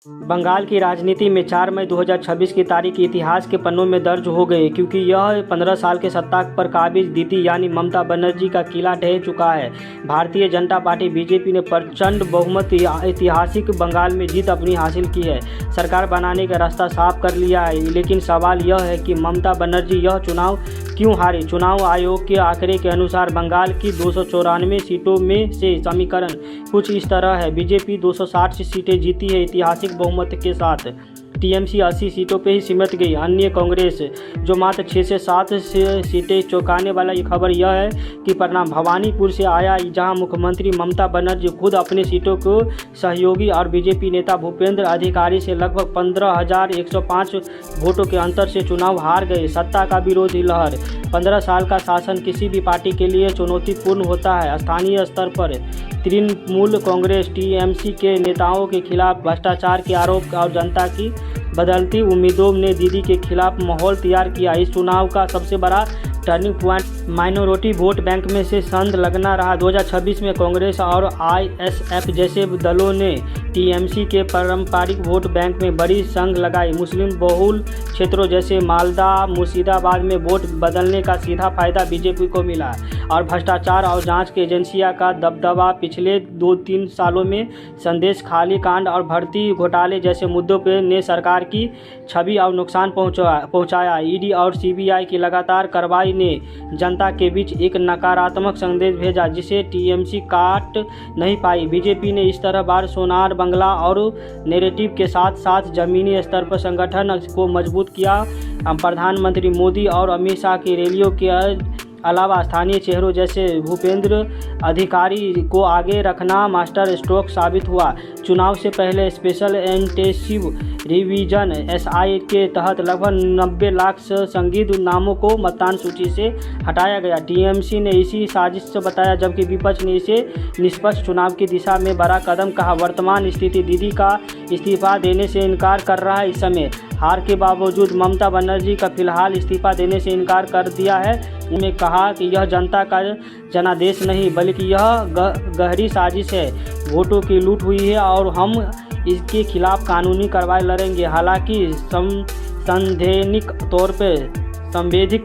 बंगाल की राजनीति में 4 मई 2026 की तारीख इतिहास के पन्नों में दर्ज हो गई, क्योंकि यह 15 साल के सत्ता पर काबिज दीदी यानी ममता बनर्जी का किला ढह चुका है। भारतीय जनता पार्टी बीजेपी ने प्रचंड बहुमत ऐतिहासिक बंगाल में जीत अपनी हासिल की है, सरकार बनाने का रास्ता साफ कर लिया है। लेकिन सवाल यह है कि ममता बनर्जी यह चुनाव क्यों हारी। चुनाव आयोग के आंकड़े के अनुसार बंगाल की 294 सीटों में से समीकरण कुछ इस तरह है। बीजेपी 260 सीटें जीती है ऐतिहासिक बहुमत के साथ। टीएमसी 80 सीटों पर ही सिमट गई। अन्य कांग्रेस जो मात्र 6 से 7 सीटें। चौंकाने वाला ये खबर यह है कि परिणाम भवानीपुर से आया, जहां मुख्यमंत्री ममता बनर्जी खुद अपने सीटों को सहयोगी और बीजेपी नेता भूपेंद्र अधिकारी से लगभग 15,105 वोटों के अंतर से चुनाव हार गए। सत्ता का विरोधी लहर। 15 साल का शासन किसी भी पार्टी के लिए चुनौतीपूर्ण होता है। स्थानीय स्तर पर तृणमूल कांग्रेस टीएमसी के नेताओं के खिलाफ भ्रष्टाचार के आरोप और जनता की बदलती उम्मीदों ने दीदी के खिलाफ माहौल तैयार किया। इस चुनाव का सबसे बड़ा turning point minority vote bank में से संद लगना रहा। 2026 में कांग्रेस और आईएसएफ जैसे दलों ने टीएमसी के पारंपरिक वोट बैंक में बड़ी संग लगाई। मुस्लिम बहुल क्षेत्रों जैसे मालदा, मुर्शिदाबाद में वोट बदलने का सीधा फायदा बीजेपी को मिला और भ्रष्टाचार और जांच की एजेंसियों का दबदबा। पिछले 2-3 सालों में संदेश खाली कांड और भर्ती घोटाले जैसे मुद्दों पर ने सरकार की छवि और नुकसान पहुंचाया। ईडी और सीबीआई की लगातार कार्रवाई ने जनता के बीच एक नकारात्मक संदेश भेजा, जिसे टीएमसी काट नहीं पाई। बीजेपी ने इस तरह बार सोनार बंगला और नैरेटिव के साथ साथ जमीनी स्तर पर संगठन को मजबूत किया। प्रधानमंत्री मोदी और अमित शाह की रैलियों के अलावा स्थानीय चेहरों जैसे भूपेंद्र अधिकारी को आगे रखना मास्टर स्ट्रोक साबित हुआ। चुनाव से पहले स्पेशल इंटेंसिव रिवीजन एसआई के तहत लगभग 90 लाख संदिग्ध नामों को मतदान सूची से हटाया गया। टीएमसी ने इसी साजिश से बताया, जबकि विपक्ष ने इसे निष्पक्ष चुनाव की दिशा में बड़ा कदम कहा। वर्तमान स्थिति दीदी का इस्तीफा देने से इनकार कर रहा है। इस समय हार के बावजूद ममता बनर्जी का फिलहाल इस्तीफा देने से इनकार कर दिया है। उन्होंने कहा कि यह जनता का जनादेश नहीं बल्कि यह गहरी साजिश है। वोटों की लूट हुई है और हम इसके खिलाफ कानूनी कार्रवाई लड़ेंगे। हालांकि संवैधानिक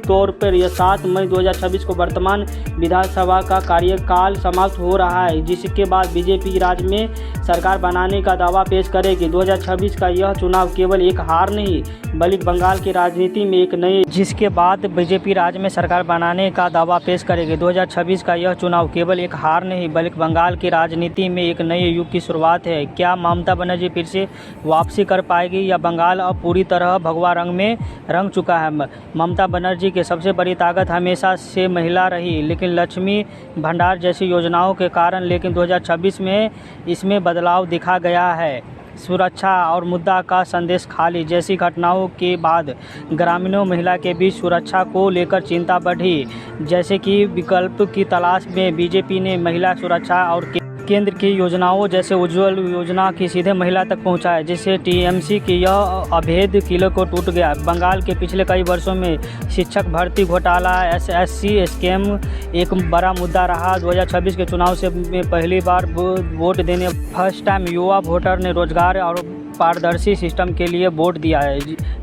तौर पर यह 7 मई 2026 को वर्तमान विधानसभा का कार्यकाल समाप्त हो रहा है, जिसके बाद बीजेपी राज्य में सरकार बनाने का दावा पेश करेगी। 2026 का यह चुनाव केवल एक हार नहीं बल्कि बंगाल की राजनीति में एक नए जिसके बाद बीजेपी राज्य में सरकार बनाने का दावा पेश करेगी। 2026 का यह चुनाव केवल एक हार नहीं बल्कि बंगाल की राजनीति में एक नए युग की शुरुआत है। क्या ममता बनर्जी फिर से वापसी कर पाएगी या बंगाल अब पूरी तरह भगवा रंग में रंग चुका है? ममता बनर्जी की सबसे बड़ी ताकत हमेशा से महिला रही, लेकिन लक्ष्मी भंडार जैसी योजनाओं के कारण। लेकिन 2026 में इसमें बदलाव दिखा गया है। सुरक्षा और मुद्दा का संदेश खाली जैसी घटनाओं के बाद ग्रामीणों महिला के बीच सुरक्षा को लेकर चिंता बढ़ी। जैसे कि विकल्प की तलाश में बीजेपी ने महिला सुरक्षा और केंद्र की योजनाओं जैसे उज्ज्वल योजना की सीधे महिला तक पहुंचाया, जिससे टीएमसी की यह अभेद किले को टूट गया। बंगाल के पिछले कई वर्षों में शिक्षक भर्ती घोटाला, एसएससी स्कैम एक बड़ा मुद्दा रहा। 2026 के चुनाव से में पहली बार वोट देने फर्स्ट टाइम युवा वोटर ने रोजगार और पारदर्शी सिस्टम के लिए वोट दिया है।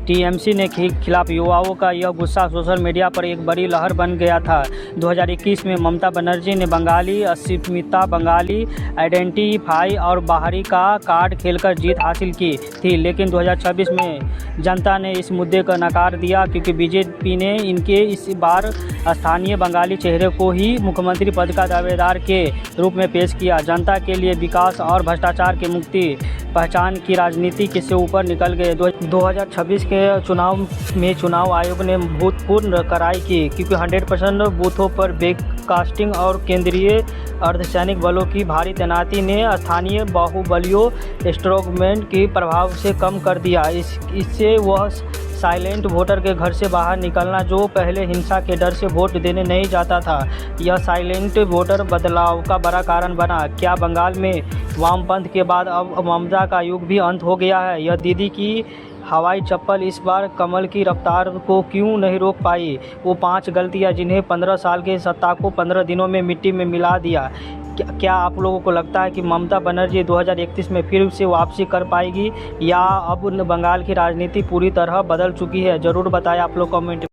टीएमसी ने खिलाफ युवाओं का यह गुस्सा सोशल मीडिया पर एक बड़ी लहर बन गया था। 2021 में ममता बनर्जी ने बंगाली अस्मिता, बंगाली आइडेंटिफाई और बाहरी का कार्ड खेलकर जीत हासिल की थी, लेकिन 2026 में जनता ने इस मुद्दे को नकार दिया, क्योंकि बीजेपी ने इनके इस बार स्थानीय बंगाली चेहरे को ही मुख्यमंत्री पद का दावेदार के रूप में पेश किया। जनता के लिए विकास और भ्रष्टाचार की मुक्ति पहचान की राजनीति से ऊपर निकल गए। 2026 के चुनाव में चुनाव आयोग ने भूतपूर्व कराई की, क्योंकि 100% बूथों पर वेबकास्टिंग और केंद्रीय अर्धसैनिक बलों की भारी तैनाती ने स्थानीय बाहुबलियों स्ट्रोंगमैन के प्रभाव से कम कर दिया। इससे वह साइलेंट वोटर के घर से बाहर निकलना जो पहले हिंसा के डर से वोट देने नहीं जाता था, यह साइलेंट वोटर बदलाव का बड़ा कारण बना। क्या बंगाल में वामपंथ के बाद अब ममता का युग भी अंत हो गया है? यह दीदी की हवाई चप्पल इस बार कमल की रफ्तार को क्यों नहीं रोक पाई? वो 5 गलतियां जिन्हें 15 साल के सत्ता को 15 दिनों में मिट्टी में मिला दिया। क्या आप लोगों को लगता है कि ममता बनर्जी 2031 में फिर से वापसी कर पाएगी या अब बंगाल की राजनीति पूरी तरह बदल चुकी है? ज़रूर बताएं आप लोग कमेंट।